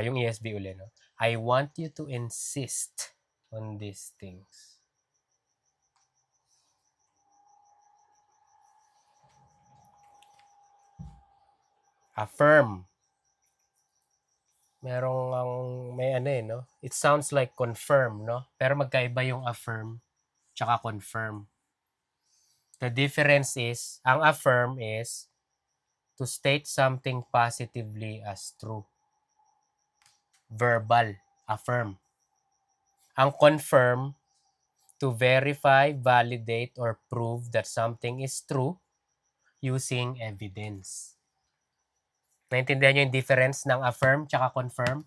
yung ESV ulit, no? I want you to insist on these things. Affirm. May no? It sounds like confirm, no? Pero magkaiba yung affirm tsaka confirm. The difference is, ang affirm is to state something positively as true. Verbal, affirm. Ang confirm, to verify, validate, or prove that something is true using evidence. Naintindihan nyo yung difference ng affirm tsaka confirm?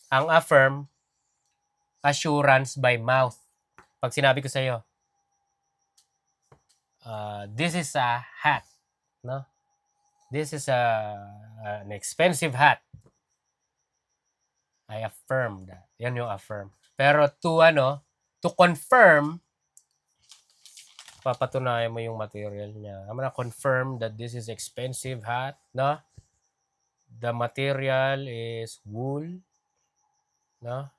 Ang affirm, assurance by mouth. Pag sinabi ko sa iyo, this is a hat, no? This is an expensive hat. I affirm that. Yan yung affirm. Pero to confirm, papatunayan mo yung material niya. I'm gonna confirm that this is expensive hat, no? The material is wool, no?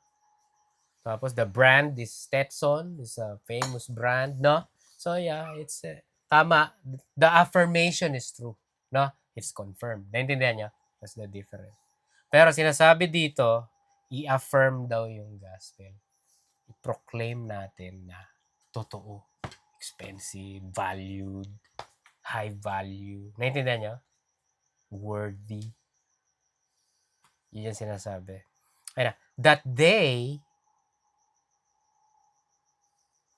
Tapos the brand is Stetson, is a famous brand, no? So yeah, it's tama. The affirmation is true, no? It's confirmed. Naintindihan niyo? That's the difference. Pero sinasabi dito, i-affirm daw yung gospel. I-proclaim natin na totoo, expensive, valued, high value. Naintindihan niyo? Worthy. Yun yung sinasabi. Ayun na. That they,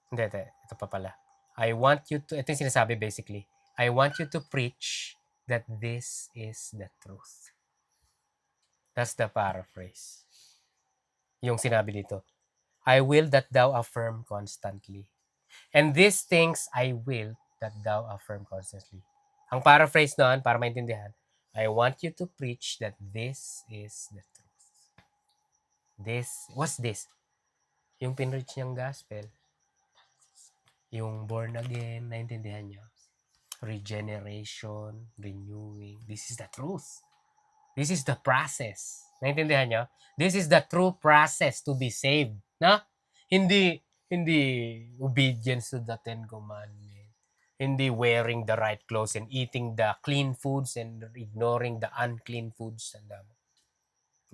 hindi, ito pa pala. I want you to, ito yung sinasabi basically. I want you to preach that this is the truth. That's the paraphrase. Yung sinabi dito. I will that thou affirm constantly. And these things I will that thou affirm constantly. Ang paraphrase noon, para maintindihan, I want you to preach that this is the truth. What's this? Yung pinreach niyang gospel. Yung born again, naintindihan niyo? Regeneration, renewing. This is the truth. This is the process. Naintindihan niyo? This is the true process to be saved. Na? Hindi obedience to the Ten Commandments. Hindi wearing the right clothes and eating the clean foods and ignoring the unclean foods.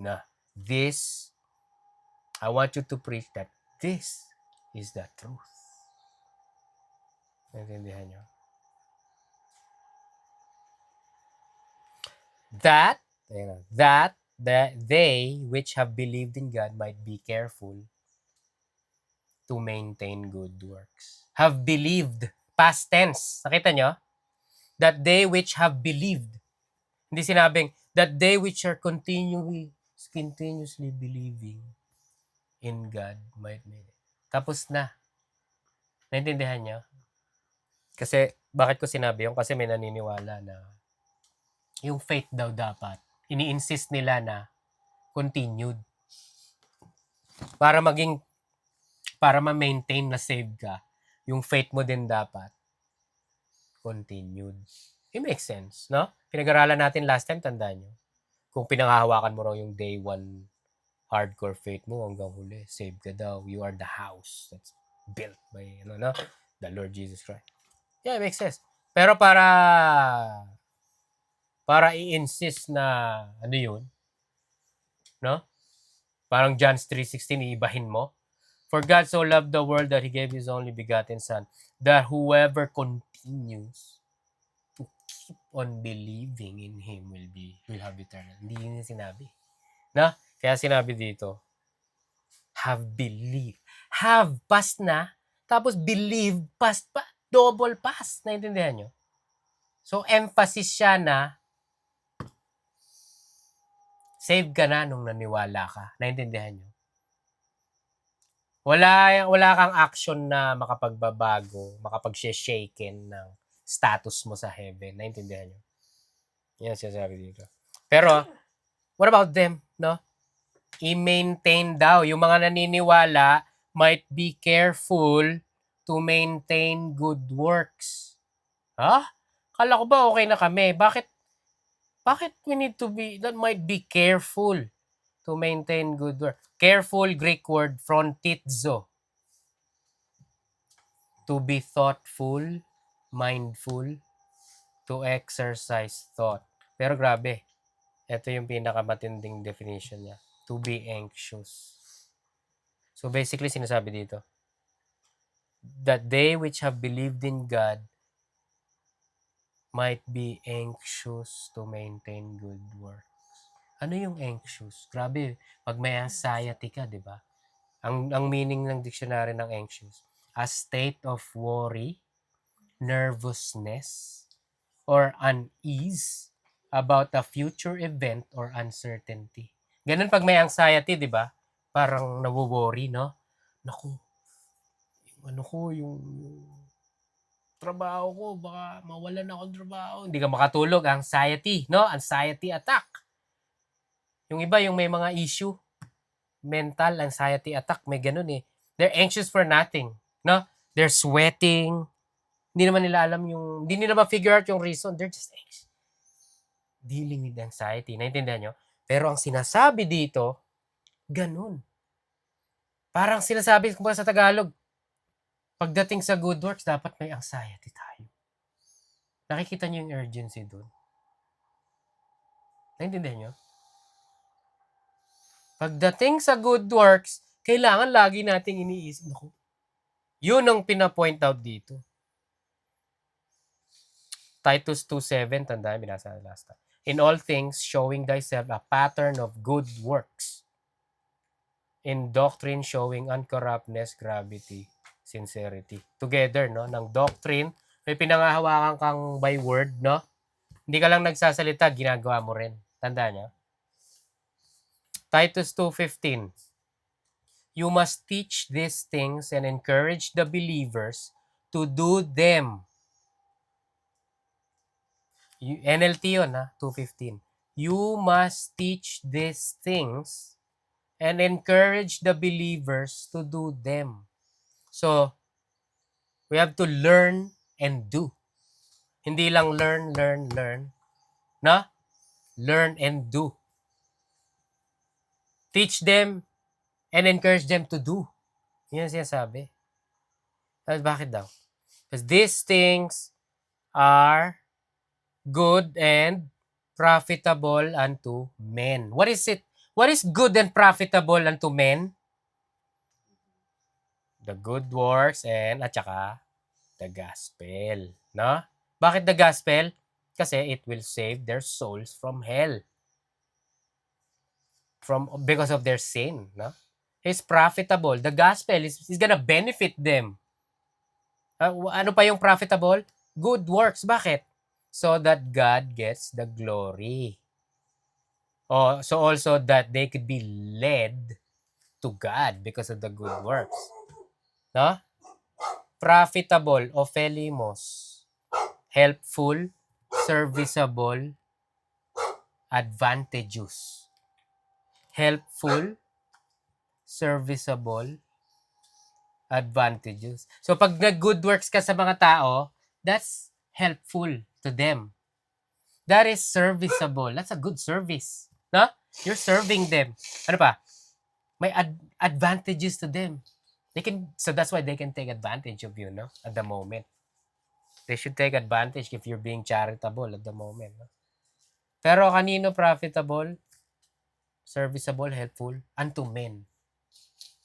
Na. This, I want you to preach that this is the truth. Naintindihan niyo? That they which have believed in God might be careful to maintain good works. Have believed. Past tense. Nakita nyo? That they which have believed. Hindi sinabing, that they which are continuously believing in God might make it. Tapos na. Naintindihan nyo? Kasi, bakit ko sinabi yun? Kasi may naniniwala na yung faith daw dapat, ini-insist nila na continued. Para ma-maintain na save ka, yung faith mo din dapat continued. It makes sense, no? Pinag-aralan natin last time, tandaan nyo. Kung pinanghahawakan mo raw yung day one hardcore faith mo hanggang huli, save ka daw. You are the house that's built by, the Lord Jesus Christ. Yeah, it makes sense. Pero para i-insist na yun, no? Parang John 3:16, iibahin mo. For God so loved the world that He gave His only begotten Son, that whoever continues to keep on believing in Him will have eternal. Hindi yun yung sinabi. Na? Kaya sinabi dito, have believed. Have, past na. Tapos believe, past pa. Double past. Naintindihan nyo? So, emphasis siya na save ka na nung naniwala ka. Naintindihan nyo? Wala kang action na makapagbabago, makapag-shaken ng status mo sa heaven. Naintindihan nyo? Yan siya sabi dito. Pero, what about them? No? I-maintain daw. Yung mga naniniwala might be careful to maintain good works. Ha? Kala ko ba okay na kami? Bakit we need to be, that might be careful to maintain good work. Careful, Greek word, frontitzo. To be thoughtful, mindful, to exercise thought. Pero grabe, ito yung pinakamatinding definition niya. To be anxious. So basically, sinasabi dito, that they which have believed in God might be anxious to maintain good works. Ano yung anxious? Grabe, pag may anxiety ka, di ba? Ang meaning ng dictionary ng anxious, a state of worry, nervousness, or unease about a future event or uncertainty. Ganun pag may anxiety, di ba? Parang nawo-worry, no? naku, yung trabaho ko, baka mawalan ako ng trabaho. Hindi ka makatulog, anxiety, no? Anxiety attack. Yung iba, yung may mga issue, mental anxiety attack, may ganun eh. They're anxious for nothing, no? They're sweating. Hindi naman nila alam hindi nila ma-figure out yung reason. They're just anxious. Dealing with anxiety. Naintindihan nyo? Pero ang sinasabi dito, ganun. Parang sinasabi ko sa Tagalog, pagdating sa good works, dapat may anxiety tayo. Nakikita nyo yung urgency doon. Naintindihan nyo? Pagdating sa good works, kailangan lagi nating iniisip. Naku, yun ang pina-point out dito. Titus 2:7, tandaan, binasa na last time. In all things, showing thyself a pattern of good works. In doctrine, showing uncorruptness, gravity, sincerity. Together, no? Ng doctrine, may pinangahawakan kang by word, no? Hindi ka lang nagsasalita, ginagawa mo rin. Tandaan niya. Titus 2:15. You must teach these things and encourage the believers to do them. NLT yun, 2:15. You must teach these things and encourage the believers to do them. So, we have to learn and do. Hindi lang learn. No? Learn and do. Teach them and encourage them to do. Yan ang sinasabi. Bakit daw? Because these things are good and profitable unto men. What is it? What is good and profitable unto men? The good works and at saka the gospel. No? Bakit the gospel? Kasi it will save their souls from hell. Because of their sin. No? It's profitable. The gospel is gonna benefit them. Ano pa yung profitable? Good works. Bakit? So that God gets the glory. So also that they could be led to God because of the good works. No? Profitable, ophelimos, helpful, serviceable, advantageous. Helpful, serviceable, advantageous. So pag nag-good works ka sa mga tao, that's helpful to them. That is serviceable. That's a good service. No? You're serving them. Ano pa? May advantages to them. So that's why they can take advantage of you, no? At the moment. They should take advantage if you're being charitable at the moment. No? Pero kanino profitable? Serviceable, helpful? Unto men.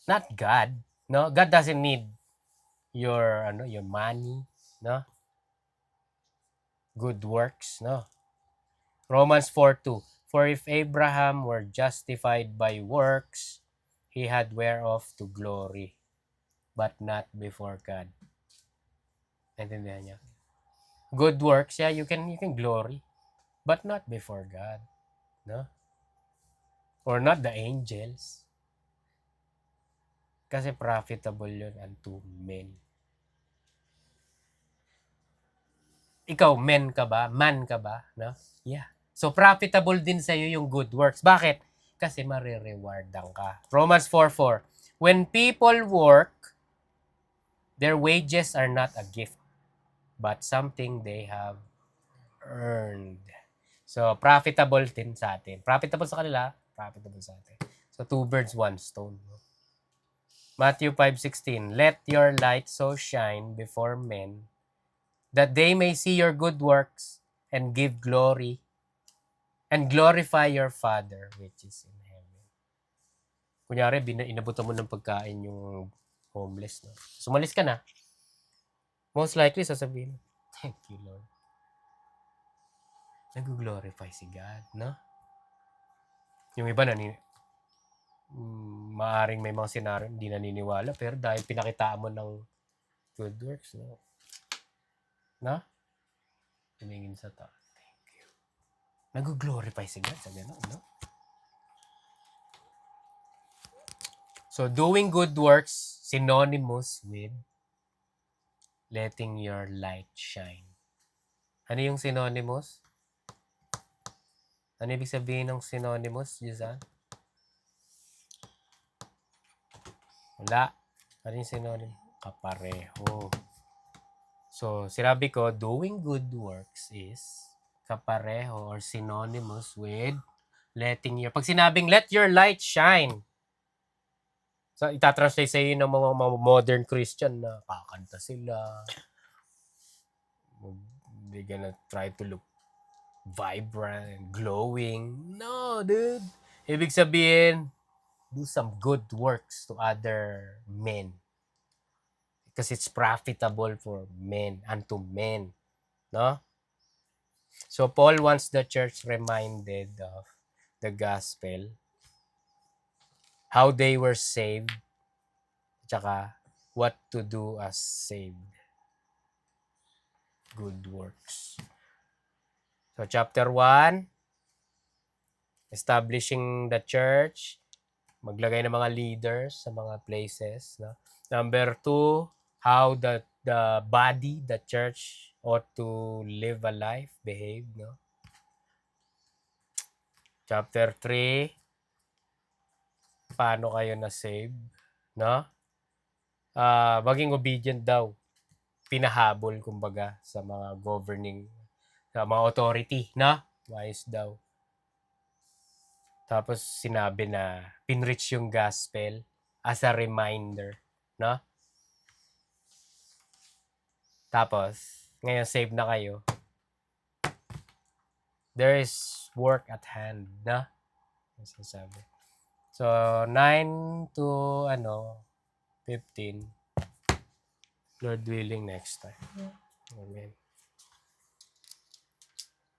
Not God. No? God doesn't need your money, no? Good works, no? Romans 4:2. For if Abraham were justified by works, he had whereof to glory, but not before God. Naintindihan niya? Good works, yeah, you can glory, but not before God, no? Or not the angels. Kasi profitable yun unto men. Ikaw, man ka ba? No? Yeah. So, profitable din sa'yo yung good works. Bakit? Kasi marirewardan ka. Romans 4:4. When people work, their wages are not a gift, but something they have earned. So, profitable din sa atin. Profitable sa kanila, profitable sa atin. So, 2 birds, 1 stone. Matthew 5:16. Let your light so shine before men that they may see your good works and give glory and glorify your Father which is in heaven. Kunyari, inabutan mo ng pagkain yung homeless. No? Sumalis ka na. Most likely, sasabihin, thank you, Lord. Nag-glorify si God, no? Yung iba maaring may mga senaryo hindi naniniwala, pero dahil pinakitaan mo ng good works, no? No? Tumingin sa taas. Thank you. Nag-glorify si God sa gano'n, no? So, doing good works, synonymous with letting your light shine. Ano yung synonymous? Ano ibig sabihin ng synonymous, Jizan? Wala. Ano yung synonymous? Kapareho. So, sinabi ko, doing good works is kapareho or synonymous with letting your... Pag sinabing, let your light shine. So, itatranslate sa iyo ng mga modern Christian na kakanta sila. They're gonna try to look vibrant and glowing. No, dude. Ibig sabihin, do some good works to other men. Because it's profitable for men, unto men. No? So, Paul wants the church reminded of the gospel, how they were saved, tsaka what to do as saved. Good works. So, chapter 1, establishing the church, maglagay ng mga leaders sa mga places. No? Number 2, how the body, the church, ought to live a life, behave. No? Chapter 3, paano kayo na-save. No? Maging obedient daw. Pinahabol, kumbaga, sa mga governing, sa mga authority. No? Wise daw. Tapos sinabi na pinreach yung gospel as a reminder, no? Tapos, ngayon save na kayo. There is work at hand, no? Yung sinasabi. So, 9 to 15. Lord willing, next time. Amen.